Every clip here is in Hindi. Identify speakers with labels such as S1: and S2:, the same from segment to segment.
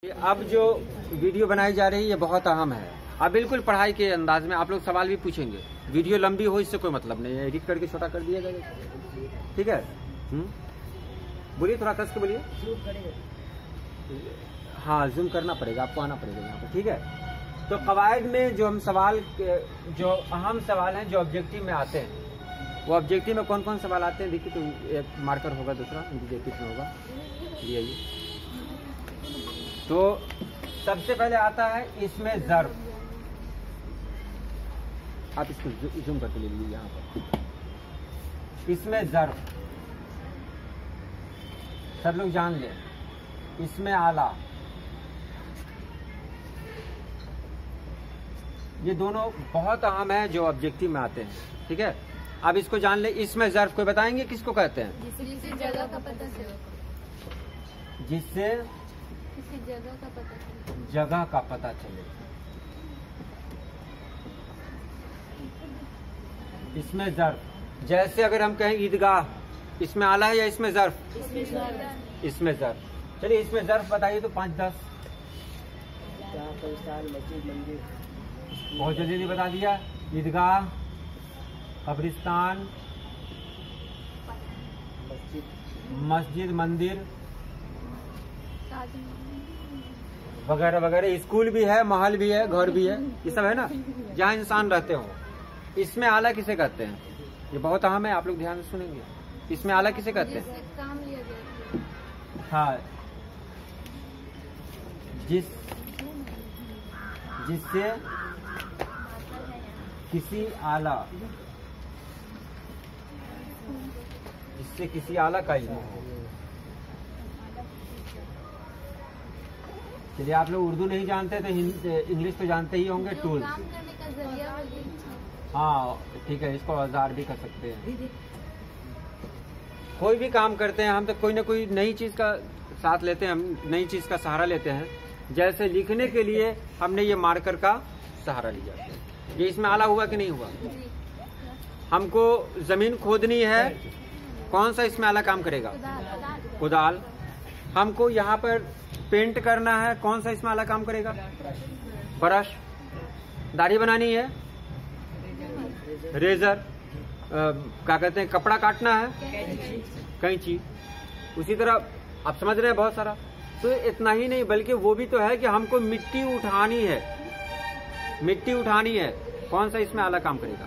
S1: अब जो वीडियो बनाई जा रही है ये बहुत अहम है। अब बिल्कुल पढ़ाई के अंदाज में आप लोग सवाल भी पूछेंगे। वीडियो लंबी हो इससे कोई मतलब नहीं है, एडिट करके छोटा कर दिया जाएगा। ठीक है, बोलिए, थोड़ा कस के बोलिए। हाँ, जूम करना पड़ेगा, आपको आना पड़ेगा यहाँ पर। ठीक है, तो कवायद में जो हम सवाल, जो अहम सवाल हैं जो ऑब्जेक्टिव में आते हैं, वो ऑब्जेक्टिव में कौन कौन सवाल आते हैं देखिए। तो एक मार्कर होगा, दूसरा इंडिकेटिव में होगा, ये तो सबसे पहले आता है इसमें ज़र्फ। आप इसको जूम करके ले लीजिए यहाँ पर। इसमें ज़र्फ सब लोग जान लें। इसमें आला, ये दोनों बहुत अहम है जो ऑब्जेक्टिव में आते हैं। ठीक है, अब इसको जान ले। इसमें ज़र्फ कोई बताएंगे किसको कहते हैं?
S2: जिससे जगह का पता चले।
S1: जिससे
S2: किसी जगह का पता चले।
S1: जगह का पता चले। इसमें ज़र्फ, जैसे अगर हम कहें ईदगाह, इसमें आला है या इसमें ज़र्फ? इसमें ज़र्फ। चलिए इसमें ज़र्फ बताइए तो 5-10। बहुत जल्दी बता दिया। ईदगाह, कब्रिस्तान, मस्जिद, मंदिर वगैरह वगैरह। स्कूल भी है, महल भी है, घर भी है, ये सब है ना, जहाँ इंसान रहते हो। इसमें आला किसे कहते हैं? ये बहुत अहम है, आप लोग ध्यान से सुनेंगे। इसमें आला किसे कहते हैं?
S2: काम लिया गया।
S1: हाँ, जिससे किसी आला, जिससे किसी आला का इल्म हो। चलिए, आप लोग उर्दू नहीं जानते तो इंग्लिश तो जानते ही होंगे। टूल,
S2: काम करने का जरिया।
S1: हाँ ठीक है, इसको औजार भी कर सकते हैं। कोई भी काम करते हैं हम तो कोई ना कोई नई चीज का साथ लेते हैं, हम नई चीज का सहारा लेते हैं। जैसे लिखने के लिए हमने ये मार्कर का सहारा लिया। ये इसमें आला हुआ कि नहीं हुआ? हमको जमीन खोदनी है, कौन सा इसमें आला काम करेगा? कुदाल। हमको यहाँ पर पेंट करना है, कौन सा इसमें आला काम करेगा? ब्रश। दाढ़ी बनानी है, रेजर। क्या कहते हैं, कपड़ा काटना है, कैंची। उसी तरह आप समझ रहे हैं बहुत सारा। तो इतना ही नहीं बल्कि वो भी तो है कि हमको मिट्टी उठानी है, मिट्टी उठानी है, कौन सा इसमें आला काम करेगा?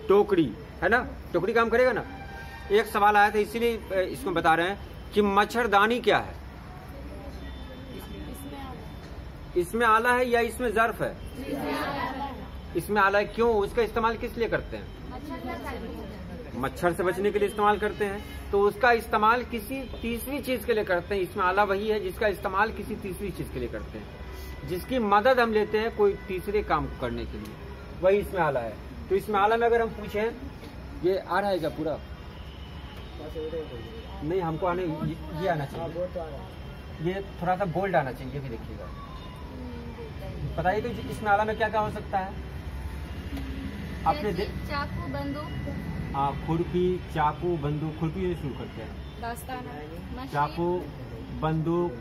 S1: टोकरी, है ना, टोकरी काम करेगा ना। एक सवाल आया था इसीलिए इसको बता रहे हैं कि मच्छरदानी क्या है? इसमें आला है या इसमें ज़र्फ है? इसमें आला है। क्यों? उसका इस्तेमाल किस लिए करते हैं? मच्छर से बचने के लिए इस्तेमाल करते हैं। तो उसका इस्तेमाल किसी तीसरी चीज के लिए करते हैं। इसमें आला वही है जिसका इस्तेमाल किसी तीसरी चीज के लिए करते हैं, जिसकी मदद हम लेते हैं कोई तीसरे काम करने के लिए, वही इसमें आला है। तो इसमें आला में अगर हम पूछें, ये आ रहा है क्या पूरा? नहीं, हमको आने ये आना चाहिए, ये थोड़ा सा बोल्ड आना चाहिए, ये भी देखिएगा। बताइए तो इसमें आला में क्या क्या हो सकता है? आपने
S2: चाकू, बंदूक।
S1: हाँ, खुरपी, चाकू, बंदूक। खुरपी से शुरू करते हैं।
S2: दस्ताना,
S1: चाकू, बंदूक।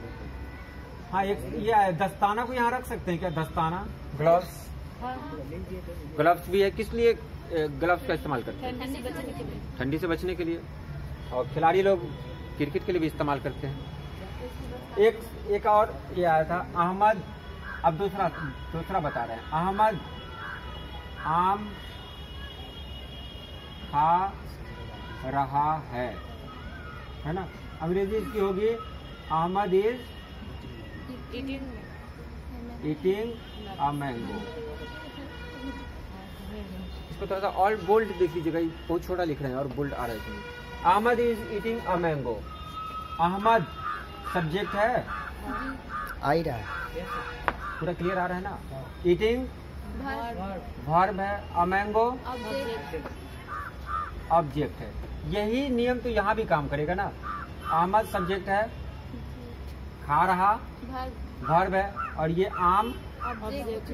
S1: हाँ, एक ये है, दस्ताना को यहाँ रख सकते हैं क्या? दस्ताना, ग्लव्स। ग्लव्स भी है। किस लिए ग्लव्स का इस्तेमाल करते हैं?
S2: ठंडी बचने के लिए।
S1: ठंडी से बचने के लिए। और खिलाड़ी लोग क्रिकेट के लिए भी इस्तेमाल करते हैं। एक और ये आया था, अहमद। अब दूसरा बता रहे हैं। अहमद आम खा रहा है ना। अंग्रेजी इसकी होगी Ahmad is eating a mango. इसको थोड़ा सा और बोल्ड देख लीजिएगा, बहुत छोटा लिख रहे हैं और बोल्ड आ रहा है इसमें। Ahmad is eating a mango. Ahmad subject है, आ ही रहा है, पूरा क्लियर आ रहा है ना। ईटिंग वर्ब है, अ मैंगो ऑब्जेक्ट है। यही नियम तो यहाँ भी काम करेगा ना। अहमद सब्जेक्ट है, खा रहा वर्ब है, और ये आम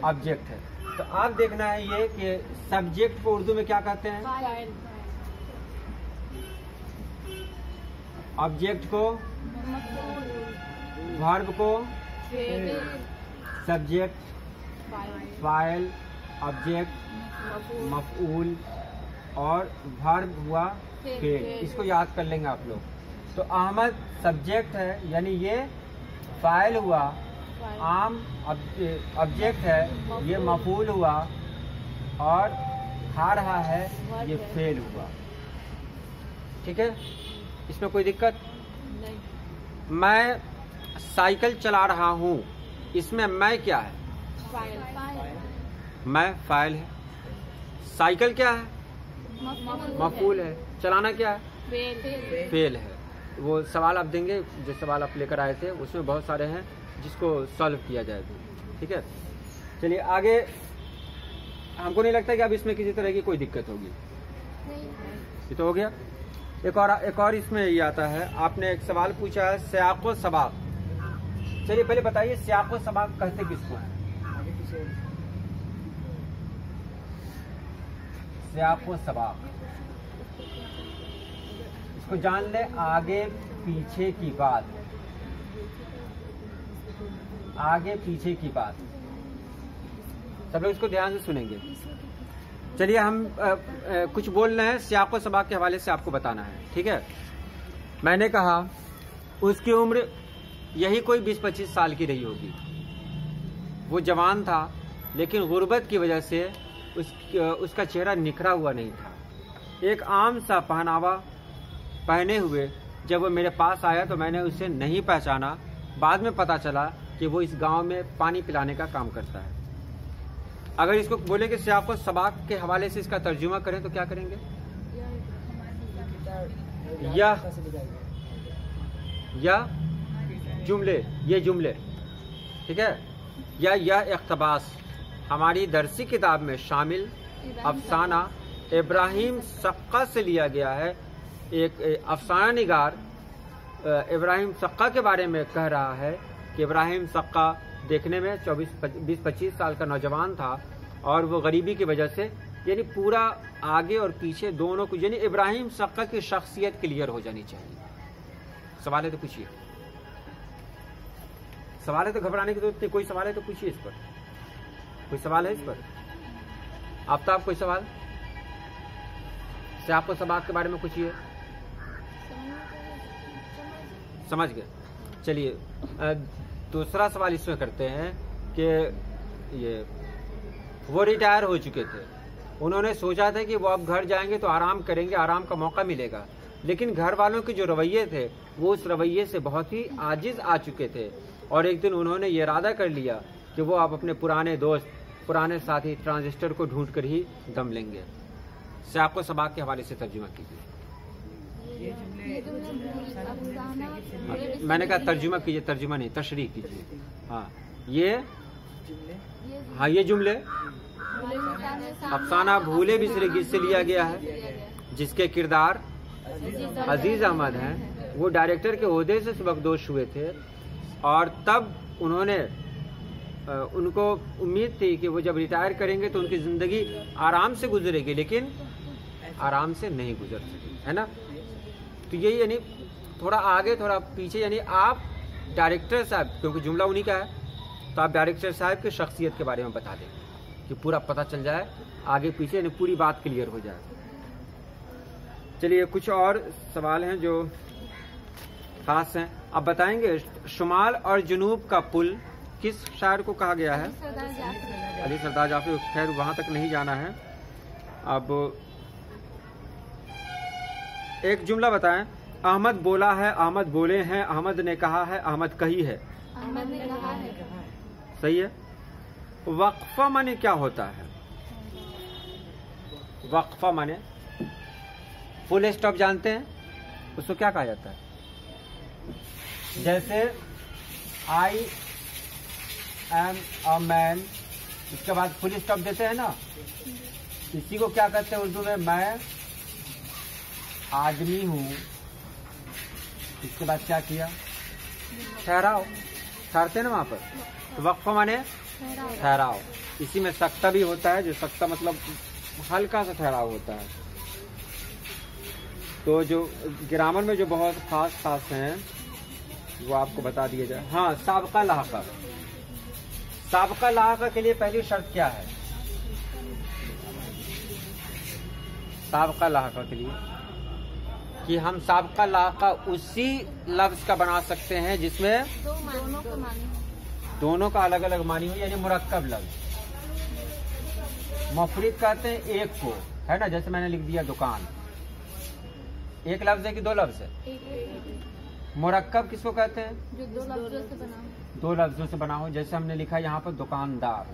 S1: ऑब्जेक्ट है। तो आप देखना है ये कि सब्जेक्ट को उर्दू में क्या कहते हैं? ऑब्जेक्ट को वर्ब को सब्जेक्ट, फाइल, ऑब्जेक्ट, मफऊल और वर्ब हुआ फेल। इसको याद कर लेंगे आप लोग। तो अहमद सब्जेक्ट है, यानी ये फाइल हुआ। आम ऑब्जेक्ट है, ये मफऊल हुआ। और खा रहा है, ये फेल हुआ। ठीक है, इसमें कोई दिक्कत नहीं। मैं साइकिल चला रहा हूँ, इसमें मैं क्या है? मैं फाइल है। साइकिल क्या है? मफऊल है। चलाना क्या है? फेल है। वो सवाल आप देंगे, जो सवाल आप लेकर आए थे उसमें बहुत सारे हैं जिसको सॉल्व किया जाएगा। ठीक है, चलिए आगे। हमको नहीं लगता कि अब इसमें किसी तरह की कोई दिक्कत होगी। ये तो हो गया। एक और इसमें ये आता है, आपने एक सवाल पूछा है सियाक़ व सबाक़। चलिए पहले बताइए सियाक़ व सबाक़ कहते किसको हैं? सियाक़ व सबाक़, इसको जान ले, आगे पीछे की बात। आगे पीछे की बात, सब लोग इसको ध्यान से सुनेंगे। चलिए हम कुछ बोल रहे हैं, सियाक़ व सबाक़ के हवाले से आपको बताना है। ठीक है, मैंने कहा उसकी उम्र यही कोई 20-25 साल की रही होगी। वो जवान था, लेकिन गुर्बत की वजह से उसका चेहरा निखरा हुआ नहीं था। एक आम सा पहनावा पहने हुए जब वो मेरे पास आया तो मैंने उसे नहीं पहचाना। बाद में पता चला कि वो इस गांव में पानी पिलाने का काम करता है। अगर इसको बोले कि सियाक़ व सबाक़ के हवाले से इसका तर्जुमा करें तो क्या करेंगे? या जुमले, ये जुमले। ठीक है, या यह इक़्तिबास हमारी दरसी किताब में शामिल अफसाना इब्राहिम सक्का से लिया गया है। एक अफसाना निगार इब्राहिम सक्का के बारे में कह रहा है कि इब्राहिम सक्का देखने में 20-25 साल का नौजवान था और वो गरीबी की वजह से, यानी पूरा आगे और पीछे दोनों को, यानी इब्राहिम सक्का की शख्सियत क्लियर हो जानी चाहिए। सवाल है तो पूछिए। सवाल है तो घबराने की जरूरत नहीं। कोई सवाल है तो पूछिए इस पर। कोई सवाल है इस पर? आफ्ताब, कोई सवाल? सियाक़ व सबाक़ के बारे में पूछिए। समझ गए। चलिए दूसरा सवाल इसमें करते हैं कि ये वो रिटायर हो चुके थे। उन्होंने सोचा था कि वो अब घर जाएंगे तो आराम करेंगे, आराम का मौका मिलेगा। लेकिन घर वालों के जो रवैये थे वो उस रवैये से बहुत ही आजिज आ चुके थे। और एक दिन उन्होंने ये इरादा कर लिया कि वो अब अपने पुराने दोस्त, पुराने साथी ट्रांजिस्टर को ढूंढ कर ही दम लेंगे। सियाक़ व सबाक़ के हवाले से तर्जुमा कीजिए। मैंने कहा तर्जुमा कीजिए, तर्जुमा नहीं, तशरीह कीजिए। हाँ ये जुमले अफसाना भूले बिसरे किससे लिया गया है, जिसके किरदार अजीज अहमद हैं। वो डायरेक्टर के ओहदे से सबकदोश हुए थे और तब उन्होंने उनको उम्मीद थी कि वो जब रिटायर करेंगे तो उनकी जिंदगी आराम से गुजरेगी, लेकिन आराम से नहीं गुजर सकी, है ना। तो यही, यानी थोड़ा आगे थोड़ा पीछे, यानी आप डायरेक्टर साहब, क्योंकि जुमला उन्हीं का है, तो आप डायरेक्टर साहब की शख्सियत के बारे में बता दें कि पूरा पता चल जाए, आगे पीछे यानी पूरी बात क्लियर हो जाए। चलिए कुछ और सवाल हैं जो खास हैं, आप बताएंगे। शुमाल और जुनूब का पुल किस शायर को कहा गया है? अली सरदार जाफरी। खैर वहां तक नहीं जाना है। अब एक जुमला बताएं। अहमद बोला है, अहमद बोले हैं, अहमद ने कहा है, अहमद कही है।
S2: अहमद ने कहा है।
S1: सही है। वक्फा माने क्या होता है? वक्फा माने फुल स्टॉप, जानते हैं उसको क्या कहा जाता है? जैसे आई एम अ मैन, इसके बाद फुल स्टॉप देते हैं ना, इसी को क्या कहते हैं उर्दू में? मैं आदमी हूं। इसके बाद क्या किया? ठहराओ, ठहरते हैं ना वहां पर, तो वक्फा माने ठहराव। इसी में सख्ता भी होता है, जो सख्ता मतलब हल्का सा ठहराव होता है। तो जो ग्रामर में जो बहुत खास हैं वो आपको बता दिया जाए। हाँ, साबका लाहका। साबका लाहका के लिए पहली शर्त क्या है? साबका लाहका के लिए कि हम साबका लाहका उसी लफ्ज का बना सकते हैं जिसमें दोनों का अलग अलग मानी हो, यानी मुरक्कब लफ्ज। मुफरिद कहते हैं एक को, है ना, जैसे मैंने लिख दिया दुकान, एक लफ्ज है कि दो लफ्ज है? मुरक्कब किसको कहते हैं?
S2: जो दो लफ्जों से बना हो।
S1: दो लफ्जों से बना हो। जैसे हमने लिखा यहाँ पर दुकानदार,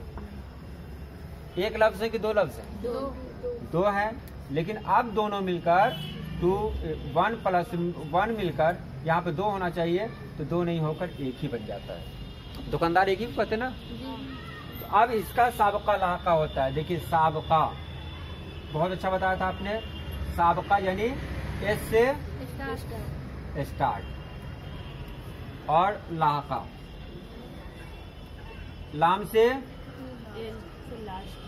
S1: एक लफ्ज है कि दो लफ्ज है? दो है, लेकिन अब दोनों मिलकर 1 + 1 मिलकर यहाँ पे 2 होना चाहिए, तो 2 नहीं होकर एक ही बन जाता है। दुकानदार एक ही को कहते ना। तो अब इसका साबका लाहका होता है। देखिए साबका, बहुत अच्छा बताया था आपने। साबका यानी एस से स्टार्ट और लाहका लाम से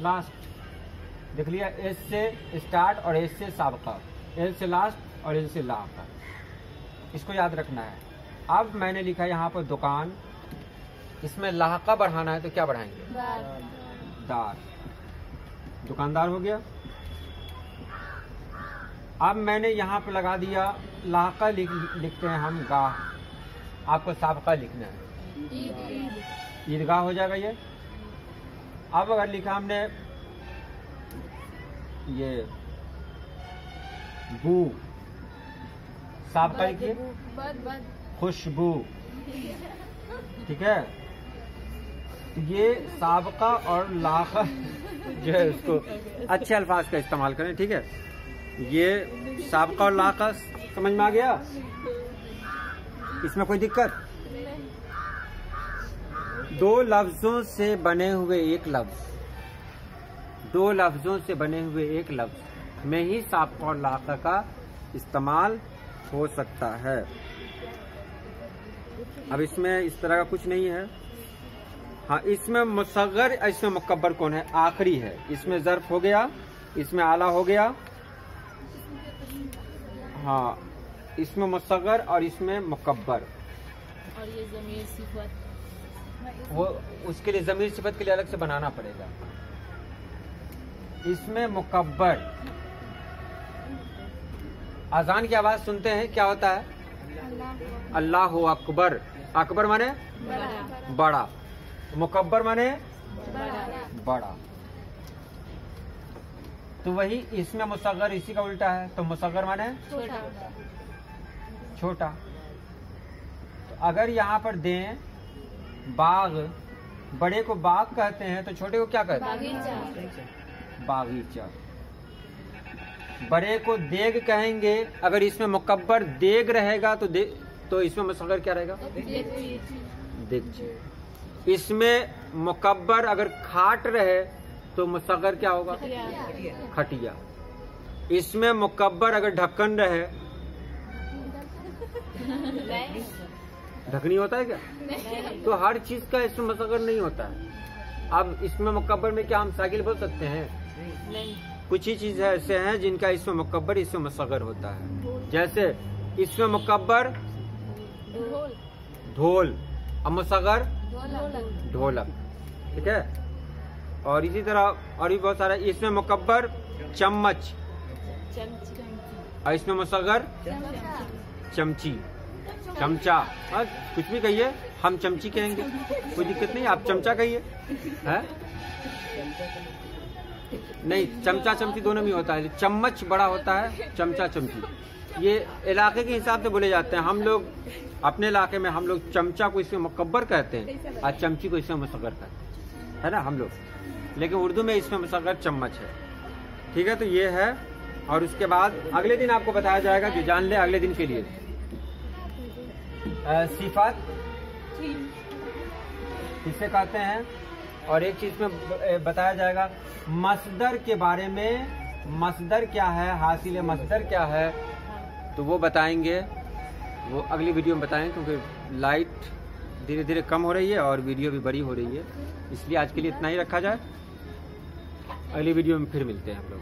S1: लास्ट। देख लिया, एस से स्टार्ट और एस से साबका, एल से लास्ट और एल से लाहका। इसको याद रखना है। अब मैंने लिखा यहाँ पर दुकान, इसमें लाहका बढ़ाना है तो क्या बढ़ाएंगे? दार। दुकानदार हो गया। अब मैंने यहाँ पे लगा दिया लाहका, लिखते हैं हम गाह। आपको साबका लिखना है, ईदगाह हो जाएगा ये। अब अगर लिखा हमने ये बू, साबका लिखिए खुशबू, ठीक है। तो ये साबका और लाहका जो है उसको अच्छे अल्फाज का इस्तेमाल करें, ठीक है। ये साबका और लाहका समझ में आ गया? इसमें कोई दिक्कत? दो लफ्जों से बने हुए एक लफ्ज, दो लफ्जों से बने हुए एक लफ्ज में ही साबका और लाहका का इस्तेमाल हो सकता है। अब इसमें इस तरह का कुछ नहीं है। हाँ, इसमें मुसग्गर, इसमें मुकब्बर कौन है? आखिरी है। इसमें ज़र्फ हो गया, इसमें आला हो गया। हाँ, इसमें मुसग्गर और इसमें मुकब्बर।
S2: और ये ज़मीर सिफत,
S1: वो उसके लिए ज़मीर सिफत के लिए अलग से बनाना पड़ेगा। इसमें मुकब्बर, अजान की आवाज सुनते हैं क्या होता है? अल्लाहु अकबर। अकबर माने बड़ा, मुकब्बर माने बड़ा। तो वही इसमें मुसग्गर इसी का उल्टा है, तो मुसग्गर माने छोटा। तो अगर यहाँ पर दें बाग, बड़े को बाग कहते हैं तो छोटे को क्या कहते हैं? बागीचा। बड़े को देग कहेंगे, अगर इसमें मुकब्बर देग रहेगा तो इसमें मुसग्गर क्या रहेगा? देगची। इसमें मुकब्बर अगर खाट रहे तो मुसग्गर क्या होगा? खटिया। इसमें मुकब्बर अगर ढक्कन रहे, ढकनी होता है क्या? तो हर चीज का इसमें मुसग्गर नहीं होता है। अब इसमें मुकब्बर में क्या हम सागिल बोल सकते हैं?
S2: नहीं।
S1: कुछ ही चीज ऐसे हैं जिनका इसमें मुकब्बर इसमें मुसग्गर होता है। जैसे इसमें मुकब्बर ढोल, अब मुसग्गर ढोलक, ठीक है। और इसी तरह और भी बहुत सारा। इसमें मुकब्बर चम्मच और इसमें मुसग्गर चमची, चमचा। कुछ भी कहिए, हम चमची कहेंगे, कोई दिक्कत नहीं, आप चमचा कहिए, है नहीं। चमचा चमची दोनों में होता है। चम्मच बड़ा होता है, चमचा चमची। ये इलाके के हिसाब से बोले जाते हैं। हम लोग अपने इलाके में हम लोग चमचा को इसमें मुकब्बर कहते हैं और चमची को इसमें मुसग्गर कहते हैं, है ना हम लोग। लेकिन उर्दू में इसमें मुसग्गर चम्मच है, ठीक है। तो ये है। और उसके बाद अगले दिन आपको बताया जाएगा, जो जान ले अगले दिन के लिए। सिफात किसे कहते हैं, और एक चीज में बताया जाएगा मसदर के बारे में। मसदर क्या है, हासिल मसदर क्या है, तो वो बताएंगे, वो अगली वीडियो में बताएंगे। क्योंकि लाइट धीरे धीरे कम हो रही है और वीडियो भी बड़ी हो रही है, इसलिए आज के लिए इतना ही रखा जाए। अगली वीडियो में फिर मिलते हैं हम लोग।